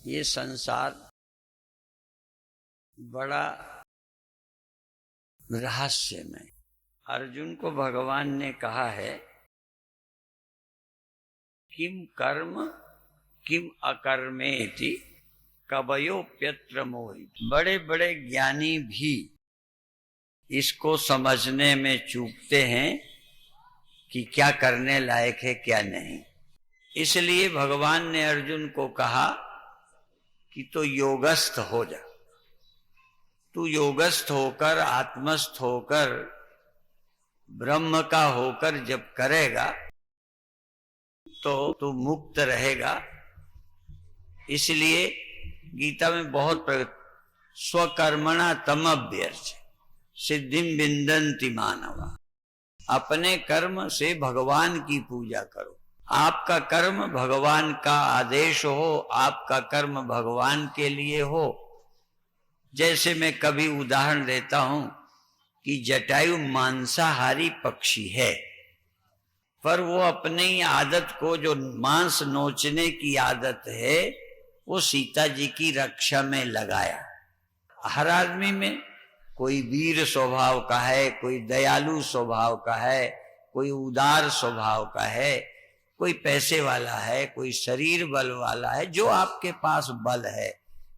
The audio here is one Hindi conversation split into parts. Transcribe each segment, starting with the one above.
ये संसार बड़ा रहस्यमय। अर्जुन को भगवान ने कहा है किम कर्म किम अकर्मेति कवयोप्यत्र मोहित। बड़े बड़े ज्ञानी भी इसको समझने में चूकते हैं कि क्या करने लायक है क्या नहीं। इसलिए भगवान ने अर्जुन को कहा कि तो योगस्थ हो जा। तू योगस्थ होकर आत्मस्थ होकर ब्रह्म का होकर जब करेगा तो तू मुक्त रहेगा। इसलिए गीता में बहुत स्वकर्मणा तमभ्यर्च सिद्धिं विन्दन्ति मानवा। अपने कर्म से भगवान की पूजा करो। आपका कर्म भगवान का आदेश हो, आपका कर्म भगवान के लिए हो। जैसे मैं कभी उदाहरण देता हूं कि जटायु मांसाहारी पक्षी है, पर वो अपनी आदत को, जो मांस नोचने की आदत है, वो सीता जी की रक्षा में लगाया। हर आदमी में कोई वीर स्वभाव का है, कोई दयालु स्वभाव का है, कोई उदार स्वभाव का है, कोई पैसे वाला है, कोई शरीर बल वाला है। जो आपके पास बल है,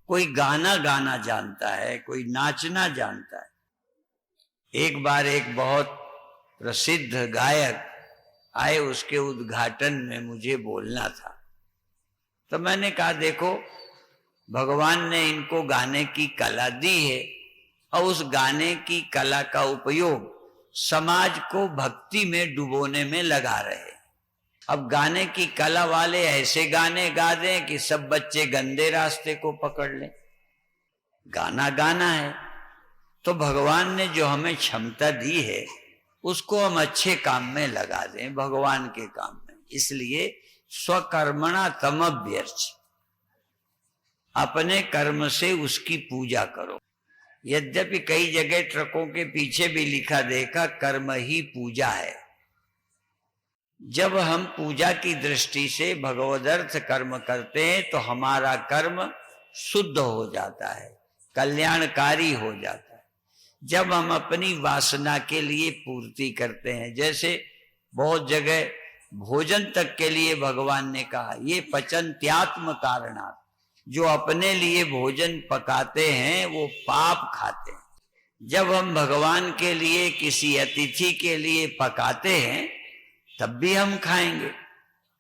कोई गाना गाना जानता है, कोई नाचना जानता है। एक बार एक बहुत प्रसिद्ध गायक आए, उसके उद्घाटन में मुझे बोलना था। तो मैंने कहा देखो, भगवान ने इनको गाने की कला दी है और उस गाने की कला का उपयोग समाज को भक्ति में डुबोने में लगा रहे। अब गाने की कला वाले ऐसे गाने गा दें कि सब बच्चे गंदे रास्ते को पकड़ लें। गाना गाना है तो भगवान ने जो हमें क्षमता दी है उसको हम अच्छे काम में लगा दें, भगवान के काम में। इसलिए स्वकर्मणा तमभ्यर्च, अपने कर्म से उसकी पूजा करो। यद्यपि कई जगह ट्रकों के पीछे भी लिखा देखा कर्म ही पूजा है। जब हम पूजा की दृष्टि से भगवदर्थ कर्म करते हैं तो हमारा कर्म शुद्ध हो जाता है, कल्याणकारी हो जाता है। जब हम अपनी वासना के लिए पूर्ति करते हैं, जैसे बहुत जगह भोजन तक के लिए भगवान ने कहा ये पचन्त्यात्म कारणात्, जो अपने लिए भोजन पकाते हैं वो पाप खाते हैं। जब हम भगवान के लिए, किसी अतिथि के लिए पकाते हैं तब भी हम खाएंगे,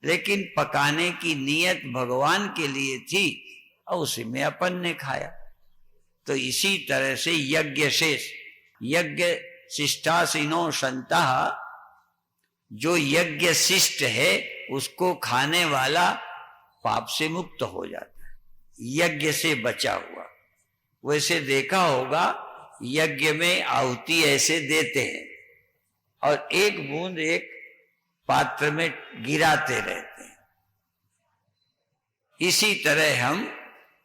लेकिन पकाने की नीयत भगवान के लिए थी और उसी में अपन ने खाया। तो इसी तरह से यज्ञ शेष, यज्ञ शिष्टासीनो संतः, जो यज्ञ शिष्ट है उसको खाने वाला पाप से मुक्त हो जाता है, यज्ञ से बचा हुआ। वैसे देखा होगा यज्ञ में आहुति ऐसे देते हैं और एक बूंद एक पात्र में गिराते रहते हैं। इसी तरह हम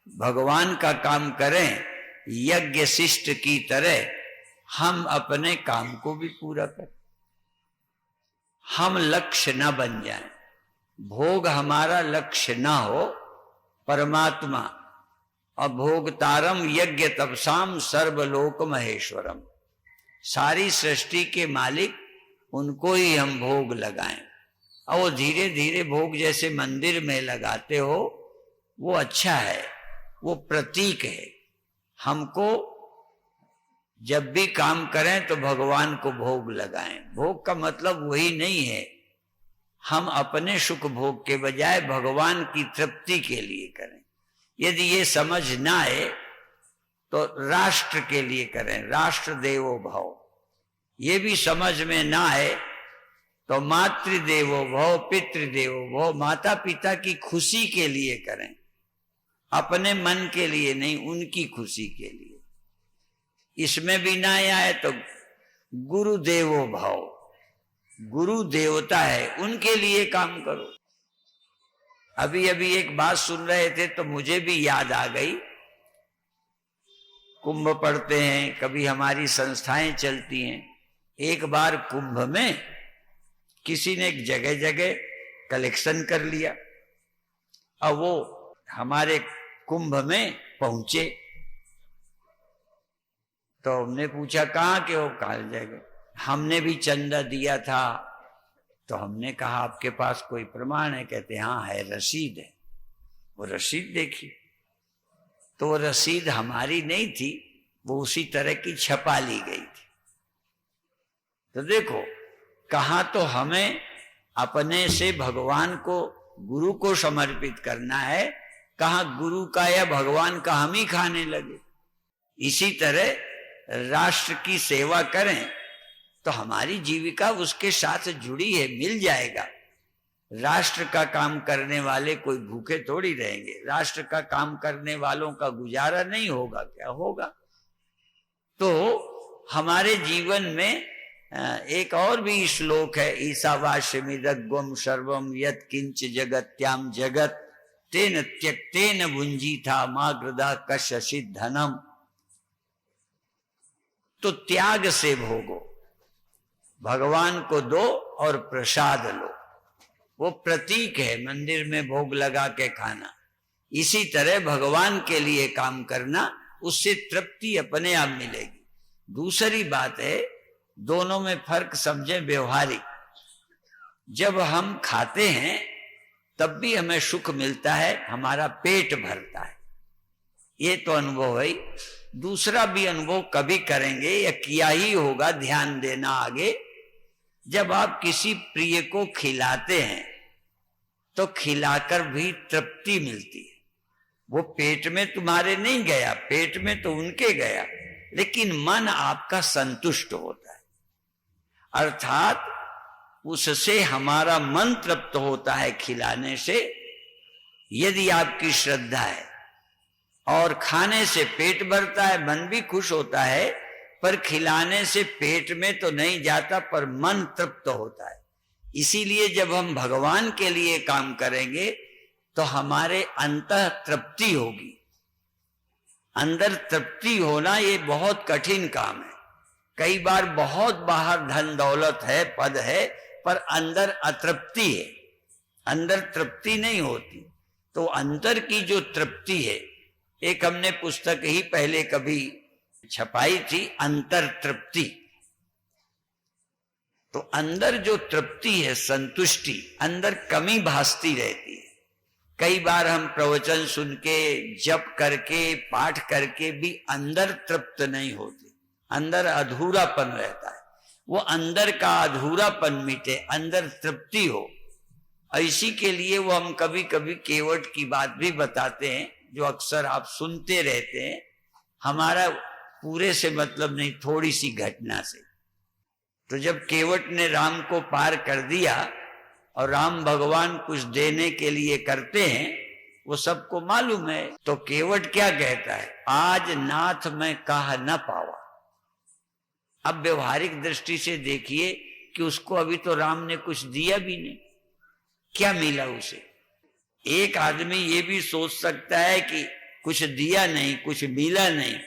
भगवान का काम करें यज्ञ शिष्ट की तरह, हम अपने काम को भी पूरा करें। हम लक्ष्य न बन जाएं, भोग हमारा लक्ष्य न हो, परमात्मा। और भोगतारम यज्ञ तपसाम सर्वलोक महेश्वरम, सारी सृष्टि के मालिक उनको ही हम भोग लगाएं। और वो धीरे धीरे भोग जैसे मंदिर में लगाते हो वो अच्छा है, वो प्रतीक है। हमको जब भी काम करें तो भगवान को भोग लगाएं। भोग का मतलब वही नहीं है हम अपने सुख भोग के बजाय भगवान की तृप्ति के लिए करें। यदि ये समझ ना आए तो राष्ट्र के लिए करें, राष्ट्र देवो भव। ये भी समझ में ना आए तो मातृदेवो भव, पितृदेवो भव, माता पिता की खुशी के लिए करें, अपने मन के लिए नहीं, उनकी खुशी के लिए। इसमें भी ना आए तो गुरुदेवो भव, गुरु देवता है उनके लिए काम करो। अभी अभी एक बात सुन रहे थे तो मुझे भी याद आ गई। कुंभ पढ़ते हैं, कभी हमारी संस्थाएं चलती हैं। एक बार कुंभ में किसी ने एक जगह जगह कलेक्शन कर लिया, अब वो हमारे कुंभ में पहुंचे तो हमने पूछा कहाँ के हो, कहा जगह हमने भी चंदा दिया था। तो हमने कहा आपके पास कोई प्रमाण है? कहते हाँ है, रसीद है। वो रसीद देखी तो वो रसीद हमारी नहीं थी, वो उसी तरह की छपा ली गई थी। तो देखो कहाँ तो हमें अपने से भगवान को, गुरु को समर्पित करना है, कहाँ गुरु का या भगवान का हम ही खाने लगे। इसी तरह राष्ट्र की सेवा करें तो हमारी जीविका उसके साथ जुड़ी है, मिल जाएगा। राष्ट्र का काम करने वाले कोई भूखे थोड़ी रहेंगे, राष्ट्र का काम करने वालों का गुजारा नहीं होगा, क्या होगा। तो हमारे जीवन में एक और भी श्लोक है, ईशावास्यमिदग्वम सर्वम यत् किंच जगत्याम जगत तेन त्यक्तेन भुंजीथा मा गृधा कश्यचित् धनम। तो त्याग से भोगो, भगवान को दो और प्रसाद लो। वो प्रतीक है, मंदिर में भोग लगा के खाना। इसी तरह भगवान के लिए काम करना, उससे तृप्ति अपने आप मिलेगी। दूसरी बात है, दोनों में फर्क समझे व्यवहारिक। जब हम खाते हैं तब भी हमें सुख मिलता है, हमारा पेट भरता है, ये तो अनुभव है। दूसरा भी अनुभव कभी करेंगे या किया ही होगा, ध्यान देना आगे। जब आप किसी प्रिय को खिलाते हैं तो खिलाकर भी तृप्ति मिलती है। वो पेट में तुम्हारे नहीं गया, पेट में तो उनके गया, लेकिन मन आपका संतुष्ट होता है। अर्थात उससे हमारा मन तृप्त होता है खिलाने से, यदि आपकी श्रद्धा है। और खाने से पेट भरता है, मन भी खुश होता है, पर खिलाने से पेट में तो नहीं जाता, पर मन तृप्त होता है। इसीलिए जब हम भगवान के लिए काम करेंगे तो हमारे अंतः तृप्ति होगी। अंदर तृप्ति होना ये बहुत कठिन काम है। कई बार बहुत बाहर धन दौलत है, पद है, पर अंदर अतृप्ति है, अंदर तृप्ति नहीं होती। तो अंतर की जो तृप्ति है, एक हमने पुस्तक ही पहले कभी छपाई थी, अंतर तृप्ति। तो अंदर जो तृप्ति है, संतुष्टि, अंदर कमी भासती रहती है। कई बार हम प्रवचन सुन के, जप करके, पाठ करके भी अंदर तृप्त नहीं होते, अंदर अधूरापन रहता है। वो अंदर का अधूरापन मिटे, अंदर तृप्ति हो, इसी के लिए वो हम कभी कभी केवट की बात भी बताते हैं, जो अक्सर आप सुनते रहते हैं। हमारा पूरे से मतलब नहीं, थोड़ी सी घटना से। तो जब केवट ने राम को पार कर दिया, और राम भगवान कुछ देने के लिए करते हैं, वो सबको मालूम है। तो केवट क्या कहता है, आज नाथ मैं कहा न पावा। अब व्यवहारिक दृष्टि से देखिए कि उसको अभी तो राम ने कुछ दिया भी नहीं, क्या मिला उसे। एक आदमी ये भी सोच सकता है कि कुछ दिया नहीं, कुछ मिला नहीं,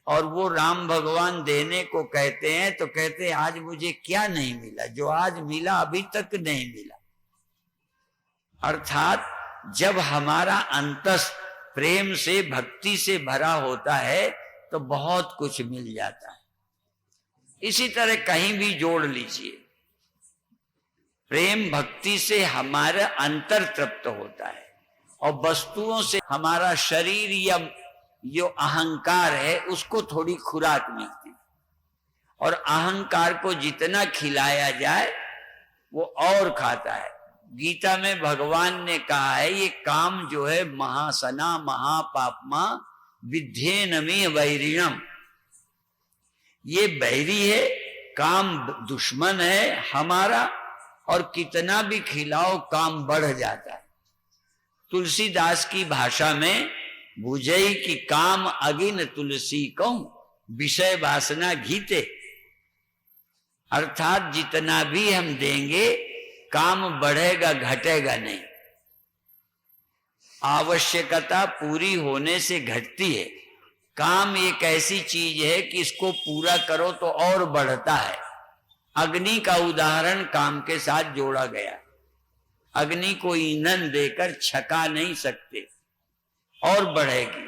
और वो राम भगवान देने को कहते हैं तो कहते हैं आज मुझे क्या नहीं मिला, जो आज मिला अभी तक नहीं मिला। अर्थात जब हमारा अंतस प्रेम से, भक्ति से भरा होता है तो बहुत कुछ मिल जाता है। इसी तरह कहीं भी जोड़ लीजिए, प्रेम भक्ति से हमारा अंतर तृप्त होता है, और वस्तुओं से हमारा शरीर या जो अहंकार है उसको थोड़ी खुराक मिलती है। और अहंकार को जितना खिलाया जाए वो और खाता है। गीता में भगवान ने कहा है, ये काम जो है महासना महापापमा विध्येनमे वैरिणम, ये बैरी है, काम दुश्मन है हमारा, और कितना भी खिलाओ काम बढ़ जाता है। तुलसीदास की भाषा में बुझई की काम अगिन तुलसी कहूं, विषय वासना घीते। अर्थात जितना भी हम देंगे काम बढ़ेगा, घटेगा नहीं। आवश्यकता पूरी होने से घटती है। काम एक ऐसी चीज है कि इसको पूरा करो तो और बढ़ता है। अग्नि का उदाहरण काम के साथ जोड़ा गया। अग्नि को ईंधन देकर छका नहीं सकते और बढ़ेगी।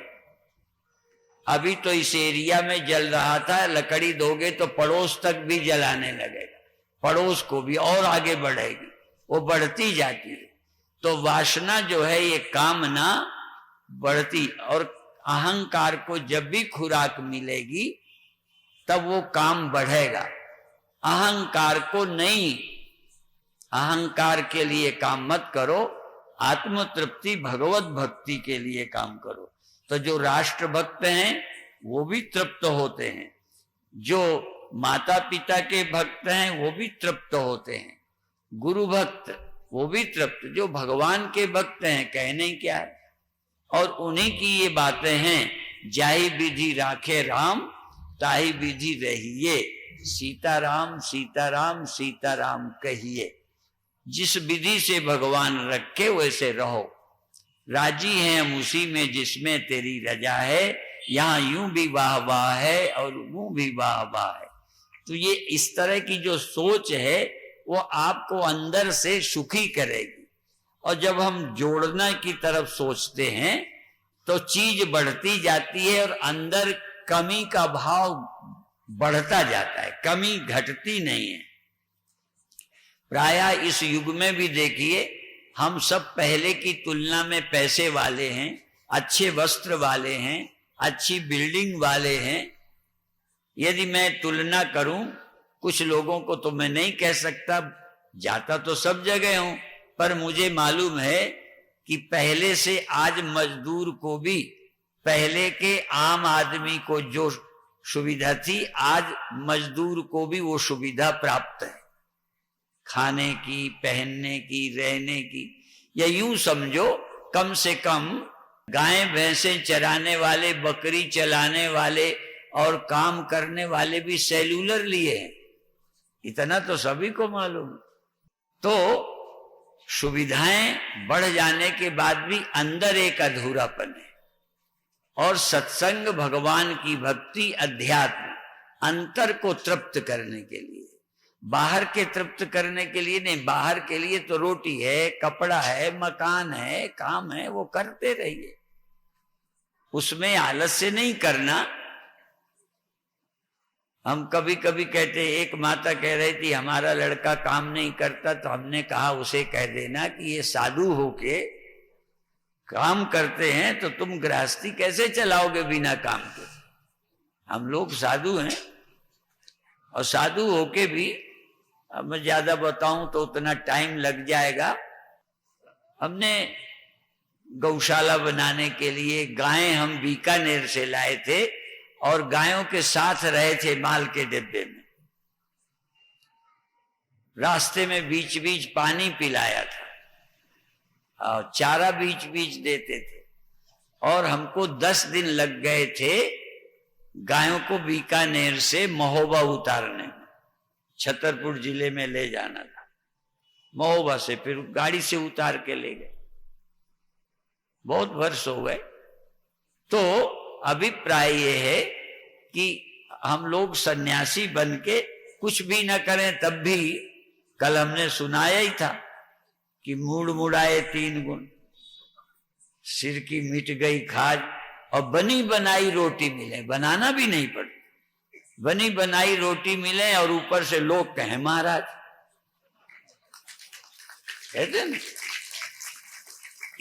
अभी तो इस एरिया में जल रहा था, लकड़ी दोगे तो पड़ोस तक भी जलाने लगेगा, पड़ोस को भी, और आगे बढ़ेगी, वो बढ़ती जाती है। तो वासना जो है, ये कामना बढ़ती, और अहंकार को जब भी खुराक मिलेगी तब वो काम बढ़ेगा। अहंकार को नहीं, अहंकार के लिए काम मत करो, आत्म तृप्ति भगवत भक्ति के लिए काम करो। तो जो राष्ट्र भक्त हैं वो भी तृप्त होते हैं, जो माता पिता के भक्त हैं वो भी तृप्त होते हैं, गुरु भक्त वो भी तृप्त, जो भगवान के भक्त हैं कहने क्या है। और उन्हीं की ये बातें हैं, जाहि विधि राखे राम ताहि विधि रहिए, सीताराम सीताराम सीताराम कहिए। जिस विधि से भगवान रखे वैसे रहो, राजी हैं हम उसी में जिसमें तेरी रजा है, यहाँ यूं भी वाह वाह है और यूं भी वाह वाह है। तो ये इस तरह की जो सोच है वो आपको अंदर से सुखी करेगी। और जब हम जोड़ने की तरफ सोचते हैं तो चीज बढ़ती जाती है और अंदर कमी का भाव बढ़ता जाता है, कमी घटती नहीं है। प्रायः इस युग में भी देखिए, हम सब पहले की तुलना में पैसे वाले हैं, अच्छे वस्त्र वाले हैं, अच्छी बिल्डिंग वाले हैं। यदि मैं तुलना करूं कुछ लोगों को तो मैं नहीं कह सकता, जाता तो सब जगह हूं, पर मुझे मालूम है कि पहले से आज मजदूर को भी, पहले के आम आदमी को जो सुविधा थी, आज मजदूर को भी वो सुविधा प्राप्त है, खाने की, पहनने की, रहने की। या यूं समझो, कम से कम गाय भैंसें चराने वाले, बकरी चलाने वाले और काम करने वाले भी सेल्यूलर लिए हैं, इतना तो सभी को मालूम। तो सुविधाएं बढ़ जाने के बाद भी अंदर एक अधूरापन है। और सत्संग, भगवान की भक्ति, अध्यात्म अंतर को तृप्त करने के लिए, बाहर के तृप्त करने के लिए नहीं। बाहर के लिए तो रोटी है, कपड़ा है, मकान है, काम है, वो करते रहिए, उसमें आलस्य नहीं करना। हम कभी कभी कहते, एक माता कह रही थी हमारा लड़का काम नहीं करता, तो हमने कहा उसे कह देना कि ये साधु होके काम करते हैं तो तुम गृहस्थी कैसे चलाओगे बिना काम के। हम लोग साधु हैं, और साधु होके भी, अब मैं ज्यादा बताऊं तो उतना टाइम लग जाएगा। हमने गौशाला बनाने के लिए गायें हम बीकानेर से लाए थे और गायों के साथ रहे थे माल के डिब्बे में। रास्ते में बीच बीच पानी पिलाया था और चारा बीच बीच देते थे। और हमको 10 दिन लग गए थे गायों को बीकानेर से महोबा उतारने में, छतरपुर जिले में ले जाना था। महोबा से फिर गाड़ी से उतार के ले गए, बहुत वर्ष हो गए। तो अभिप्राय ये है कि हम लोग सन्यासी बन के कुछ भी न करें तब भी, कल हमने सुनाया ही था कि मूड मुड़ाए 3 गुण, सिर की मिट गई खाज, और बनी बनाई रोटी मिले, बनाना भी नहीं पड़ता, बनी बनाई रोटी मिले और ऊपर से लोग कहें महाराज, कहते न,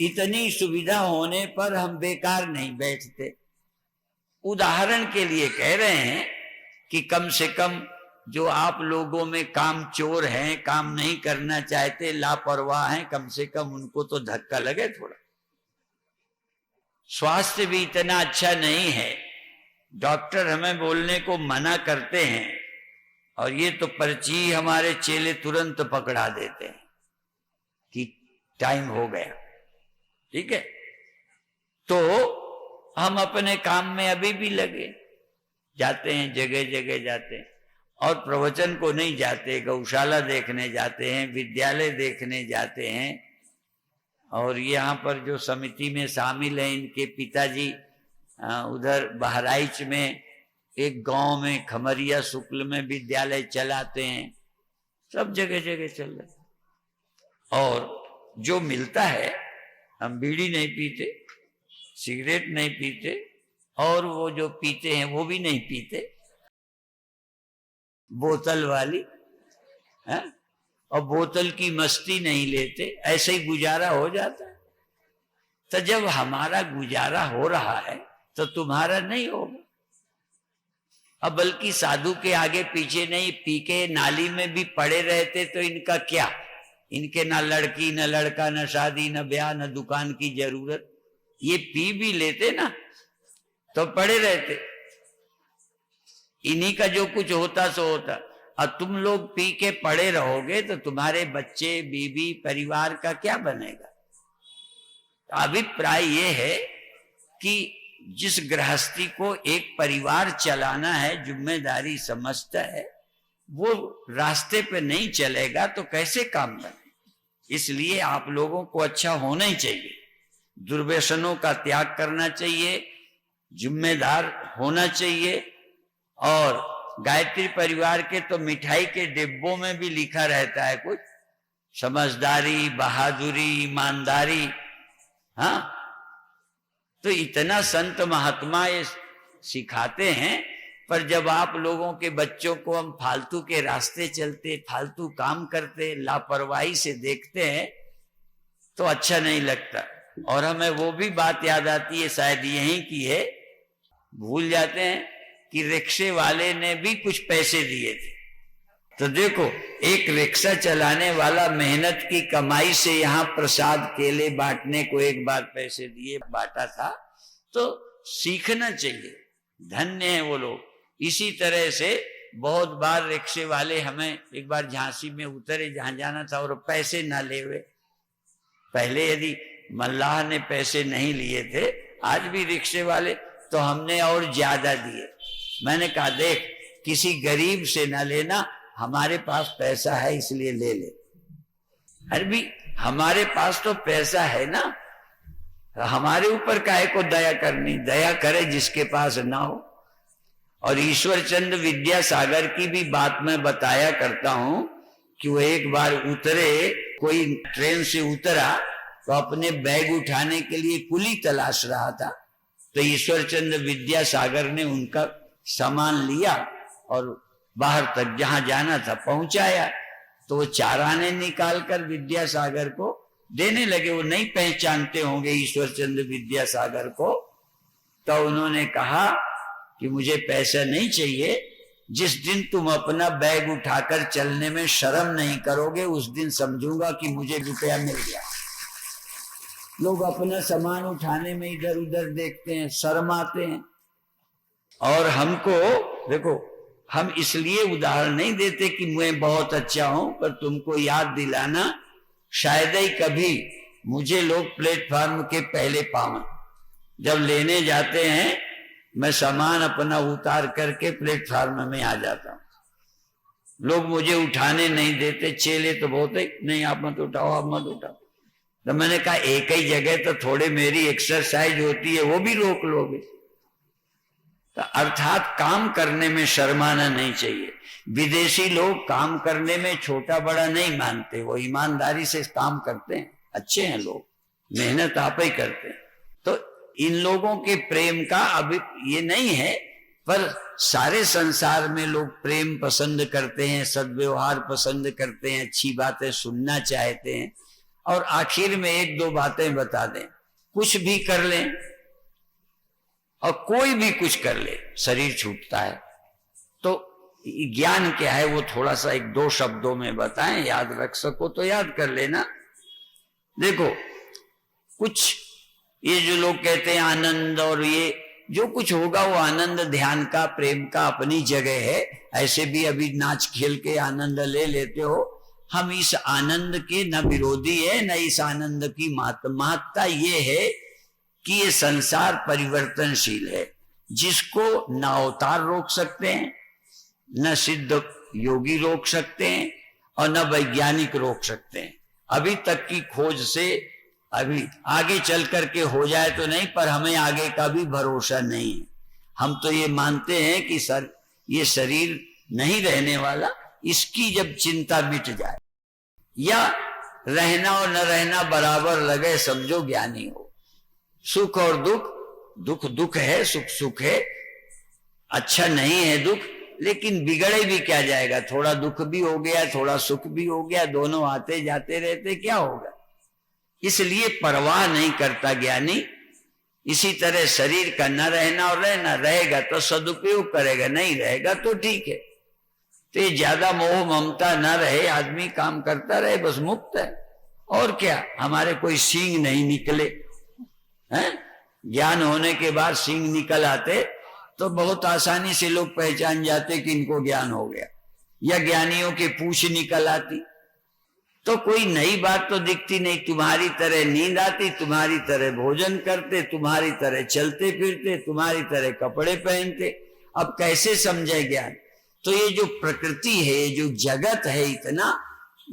इतनी सुविधा होने पर हम बेकार नहीं बैठते। उदाहरण के लिए कह रहे हैं कि कम से कम जो आप लोगों में काम चोर हैं, काम नहीं करना चाहते, लापरवाह हैं, कम से कम उनको तो धक्का लगे थोड़ा। स्वास्थ्य भी इतना अच्छा नहीं है, डॉक्टर हमें बोलने को मना करते हैं और ये तो पर्ची हमारे चेले तुरंत पकड़ा देते हैं कि टाइम हो गया, ठीक है। तो हम अपने काम में अभी भी लगे, जाते हैं, जगह जगह जाते हैं, और प्रवचन को नहीं जाते, गौशाला देखने जाते हैं, विद्यालय देखने जाते हैं। और यहाँ पर जो समिति में शामिल हैं, इनके पिताजी उधर बहराइच में एक गांव में खमरिया शुक्ल में विद्यालय चलाते हैं, सब जगह जगह चल रहा है। और जो मिलता है, हम बीड़ी नहीं पीते, सिगरेट नहीं पीते, और वो जो पीते हैं वो भी नहीं पीते, बोतल वाली है, और बोतल की मस्ती नहीं लेते, ऐसे ही गुजारा हो जाता है। तो जब हमारा गुजारा हो रहा है तो तुम्हारा नहीं होगा। अब बल्कि साधु के आगे पीछे नहीं, पी के नाली में भी पड़े रहते तो इनका क्या, इनके ना लड़की न लड़का न शादी न ब्याह न दुकान की जरूरत, ये पी भी लेते ना तो पड़े रहते, इन्हीं का जो कुछ होता सो होता। और तुम लोग पी के पड़े रहोगे तो तुम्हारे बच्चे बीवी परिवार का क्या बनेगा। तो अभिप्राय ये है कि जिस गृहस्थी को एक परिवार चलाना है, जिम्मेदारी समझता है, वो रास्ते पे नहीं चलेगा तो कैसे काम बने। इसलिए आप लोगों को अच्छा होना ही चाहिए, दुर्व्यसनों का त्याग करना चाहिए, जिम्मेदार होना चाहिए। और गायत्री परिवार के तो मिठाई के डिब्बों में भी लिखा रहता है कुछ, समझदारी, बहादुरी, ईमानदारी। हाँ, तो इतना संत महात्मा ये सिखाते हैं, पर जब आप लोगों के बच्चों को हम फालतू के रास्ते चलते, फालतू काम करते, लापरवाही से देखते हैं तो अच्छा नहीं लगता। और हमें वो भी बात याद आती है, शायद यहीं की है, भूल जाते हैं कि रिक्शे वाले ने भी कुछ पैसे दिए थे। तो देखो, एक रिक्शा चलाने वाला मेहनत की कमाई से यहाँ प्रसाद केले बांटने को एक बार पैसे दिए, बांटा था। तो सीखना चाहिए, धन्य है वो लोग। इसी तरह से बहुत बार रिक्शे वाले, हमें एक बार झांसी में उतरे, जहां जाना था, और पैसे ना ले हुए। पहले यदि मल्लाह ने पैसे नहीं लिए थे, आज भी रिक्शे वाले, तो हमने और ज्यादा दिए। मैंने कहा देख, किसी गरीब से ना लेना, हमारे पास पैसा है इसलिए ले ले। अरे भी हमारे पास तो पैसा है ना, हमारे ऊपर काहे को दया करनी, दया करे जिसके पास ना हो। और ईश्वर चंद्र विद्यासागर की भी बात मैं बताया करता हूं कि वो एक बार उतरे, कोई ट्रेन से उतरा तो अपने बैग उठाने के लिए कुली तलाश रहा था। तो ईश्वर चंद्र विद्यासागर ने उनका सामान लिया और बाहर तक जहां जाना था पहुंचाया। तो वो 4 आने निकाल कर विद्यासागर को देने लगे। वो नहीं पहचानते होंगे ईश्वर चंद्र विद्यासागर को। तो उन्होंने कहा कि मुझे पैसा नहीं चाहिए, जिस दिन तुम अपना बैग उठाकर चलने में शर्म नहीं करोगे, उस दिन समझूंगा कि मुझे रुपया मिल गया। लोग अपना सामान उठाने में इधर उधर देखते हैं, शर्माते हैं। और हमको देखो, हम इसलिए उदाहरण नहीं देते कि मैं बहुत अच्छा हूं, पर तुमको याद दिलाना, शायद ही कभी मुझे लोग प्लेटफार्म के पहले पावन, जब लेने जाते हैं, मैं सामान अपना उतार करके प्लेटफार्म में आ जाता हूं। लोग मुझे उठाने नहीं देते, चेले तो बहुत है, नहीं आप मत उठाओ, आप मत उठाओ। तो मैंने कहा एक ही जगह तो थोड़े मेरी एक्सरसाइज होती है, वो भी रोक लोगे। तो अर्थात काम करने में शर्माना नहीं चाहिए। विदेशी लोग काम करने में छोटा बड़ा नहीं मानते, वो ईमानदारी से काम करते हैं, अच्छे हैं लोग, मेहनत आप ही करते हैं। तो इन लोगों के प्रेम का अभी ये नहीं है, पर सारे संसार में लोग प्रेम पसंद करते हैं, सद्व्यवहार पसंद करते हैं, अच्छी बातें सुनना चाहते हैं। और आखिर में 1-2 बातें बता दें, कुछ भी कर लें और कोई भी कुछ कर ले, शरीर छूटता है। तो ज्ञान क्या है वो थोड़ा सा 1-2 शब्दों में बताएं, याद रख सको तो याद कर लेना। देखो, कुछ ये जो लोग कहते हैं आनंद, और ये जो कुछ होगा वो आनंद ध्यान का, प्रेम का अपनी जगह है। ऐसे भी अभी नाच खेल के आनंद ले लेते हो। हम इस आनंद के न विरोधी है, न इस आनंद की महत्ता ये है कि ये संसार परिवर्तनशील है, जिसको न अवतार रोक सकते हैं, न सिद्ध योगी रोक सकते हैं, और न वैज्ञानिक रोक सकते हैं। अभी तक की खोज से अभी आगे चल करके हो जाए तो नहीं, पर हमें आगे का भी भरोसा नहीं है। हम तो ये मानते हैं कि ये शरीर नहीं रहने वाला, इसकी जब चिंता मिट जाए, या रहना और न रहना बराबर लगे, समझो ज्ञानी हो। सुख और दुख, दुख दुख है, सुख सुख है, अच्छा नहीं है दुख, लेकिन बिगड़े भी क्या जाएगा, थोड़ा दुख भी हो गया, थोड़ा सुख भी हो गया, दोनों आते जाते रहते, क्या होगा। इसलिए परवाह नहीं करता ज्ञानी। इसी तरह शरीर का न रहना और रहना, रहेगा तो सदुपयोग करेगा, नहीं रहेगा तो ठीक है। तो ये ज्यादा मोह ममता न रहे, आदमी काम करता रहे, बस मुक्त है। और क्या, हमारे कोई सींग नहीं निकले हैं। ज्ञान होने के बाद सींग निकल आते तो बहुत आसानी से लोग पहचान जाते कि इनको ज्ञान हो गया, या ज्ञानियों की पूंछ निकल आती तो कोई नई बात तो दिखती नहीं। तुम्हारी तरह नींद आती, तुम्हारी तरह भोजन करते, तुम्हारी तरह चलते फिरते, तुम्हारी तरह कपड़े पहनते। अब कैसे समझे ज्ञान। तो ये जो प्रकृति है, ये जो जगत है इतना,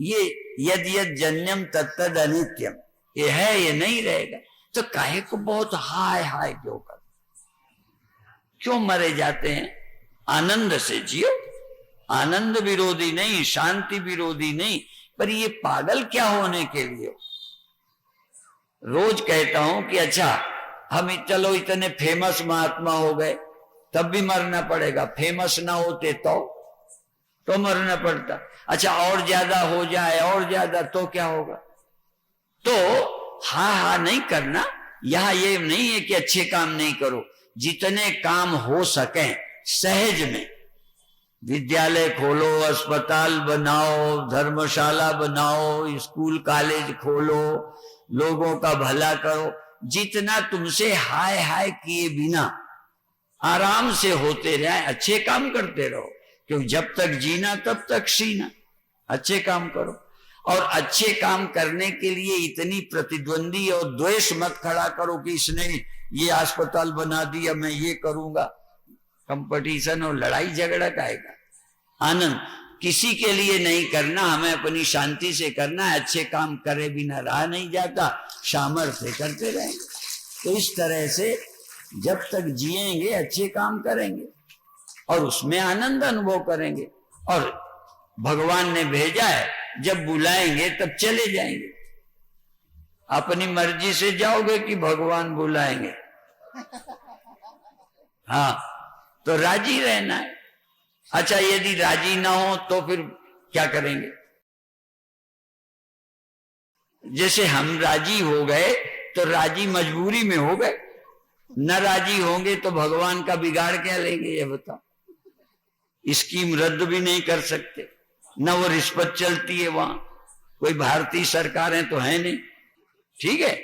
ये यद यद जन्यम तत्तद अनित्यम, ये है, ये नहीं रहेगा। तो काहे को बहुत हाय हाय क्यों कर, क्यों मरे जाते हैं। आनंद से जियो, आनंद विरोधी नहीं, शांति विरोधी नहीं, पर ये पागल क्या होने के लिए। रोज कहता हूं कि अच्छा हम चलो इतने फेमस महात्मा हो गए, तब भी मरना पड़ेगा। फेमस ना होते तो मरना पड़ता। अच्छा और ज्यादा हो जाए, और ज्यादा, तो क्या होगा। तो हा नहीं करना। यहां ये नहीं है कि अच्छे काम नहीं करो, जितने काम हो सके सहज में, विद्यालय खोलो, अस्पताल बनाओ, धर्मशाला बनाओ, स्कूल कॉलेज खोलो, लोगों का भला करो, जितना तुमसे हाय हाय किए बिना आराम से होते रहे, अच्छे काम करते रहो। क्योंकि जब तक जीना तब तक सीना, अच्छे काम करो। और अच्छे काम करने के लिए इतनी प्रतिद्वंदी और द्वेष मत खड़ा करो कि इसने ये अस्पताल बना दिया, मैं ये करूंगा। कंपटीशन और लड़ाई झगड़ा काएगा। आनंद किसी के लिए नहीं करना, हमें अपनी शांति से करना है। अच्छे काम करे बिना रहा नहीं जाता, सामर्थ्य करते रहेंगे। तो इस तरह से जब तक जिएंगे अच्छे काम करेंगे और उसमें आनंद अनुभव करेंगे। और भगवान ने भेजा है, जब बुलाएंगे तब चले जाएंगे। अपनी मर्जी से जाओगे कि भगवान बुलाएंगे। हाँ, तो राजी रहना है। अच्छा यदि राजी ना हो तो फिर क्या करेंगे। जैसे हम राजी हो गए तो राजी मजबूरी में हो गए, न राजी होंगे तो भगवान का बिगाड़ क्या लेंगे ये बताओ। स्कीम रद्द भी नहीं कर सकते, न वो रिश्वत चलती है वहां, कोई भारतीय सरकारें तो है नहीं। ठीक है,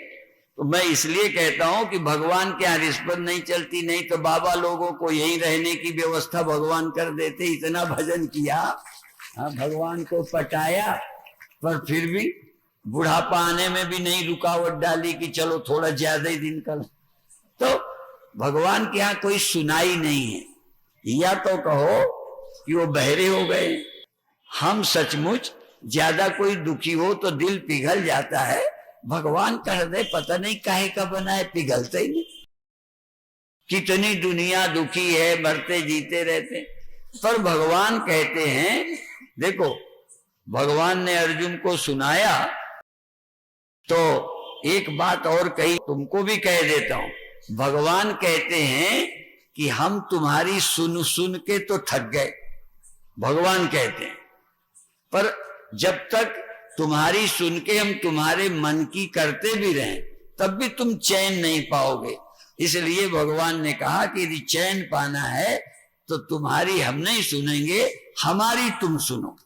तो मैं इसलिए कहता हूं कि भगवान के यहाँ रिश्वत नहीं चलती, नहीं तो बाबा लोगों को यही रहने की व्यवस्था भगवान कर देते। इतना भजन किया, हाँ भगवान को पटाया, पर फिर भी बुढ़ापा आने में भी नहीं रुकावट डाली कि चलो थोड़ा ज्यादा ही दिन कर। तो भगवान के यहाँ कोई सुनाई नहीं है। या तो कहो कि वो बहरे हो गए। हम सचमुच ज्यादा कोई दुखी हो तो दिल पिघल जाता है। भगवान का हृदय पता नहीं काहे का बना है, पिघलता ही नहीं। कितनी दुनिया दुखी है, मरते जीते रहते, पर भगवान कहते हैं, देखो भगवान ने अर्जुन को सुनाया तो एक बात और कही, तुमको भी कह देता हूं। भगवान कहते हैं कि हम तुम्हारी सुन सुन के तो थक गए, भगवान कहते हैं, पर जब तक तुम्हारी सुन के हम तुम्हारे मन की करते भी रहें तब भी तुम चैन नहीं पाओगे। इसलिए भगवान ने कहा कि यदि चैन पाना है तो तुम्हारी हम नहीं सुनेंगे, हमारी तुम सुनो।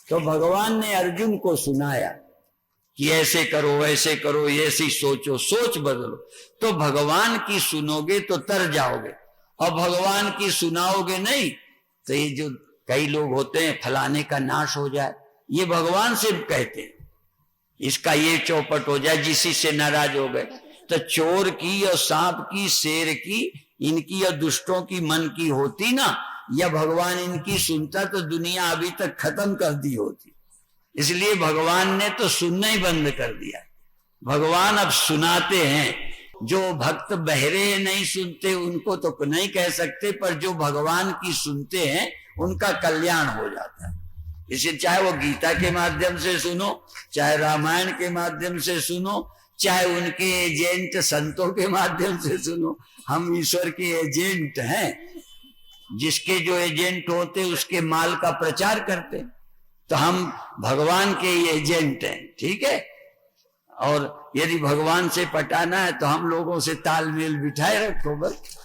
तो भगवान ने अर्जुन को सुनाया कि ऐसे करो, ऐसे करो, ऐसी सोचो, सोच बदलो। तो भगवान की सुनोगे तो तर जाओगे, और भगवान की सुनाओगे नहीं तो ये जो कई लोग होते हैं फलाने का नाश हो जाए, ये भगवान से कहते हैं, इसका ये चौपट हो जाए, जिसी से नाराज हो गए। तो चोर की और सांप की, शेर की, इनकी और दुष्टों की मन की होती ना, या भगवान इनकी सुनता तो दुनिया अभी तक खत्म कर दी होती। इसलिए भगवान ने तो सुनना ही बंद कर दिया। भगवान अब सुनाते हैं। जो भक्त बहरे नहीं सुनते उनको तो नहीं कह सकते, पर जो भगवान की सुनते हैं उनका कल्याण हो जाता है। इसे चाहे वो गीता के माध्यम से सुनो, चाहे रामायण के माध्यम से सुनो, चाहे उनके एजेंट संतों के माध्यम से सुनो, हम ईश्वर के एजेंट हैं। जिसके जो एजेंट होते उसके माल का प्रचार करते, तो हम भगवान के एजेंट हैं, ठीक है। और यदि भगवान से पटाना है तो हम लोगों से तालमेल बिठाए रखो बस।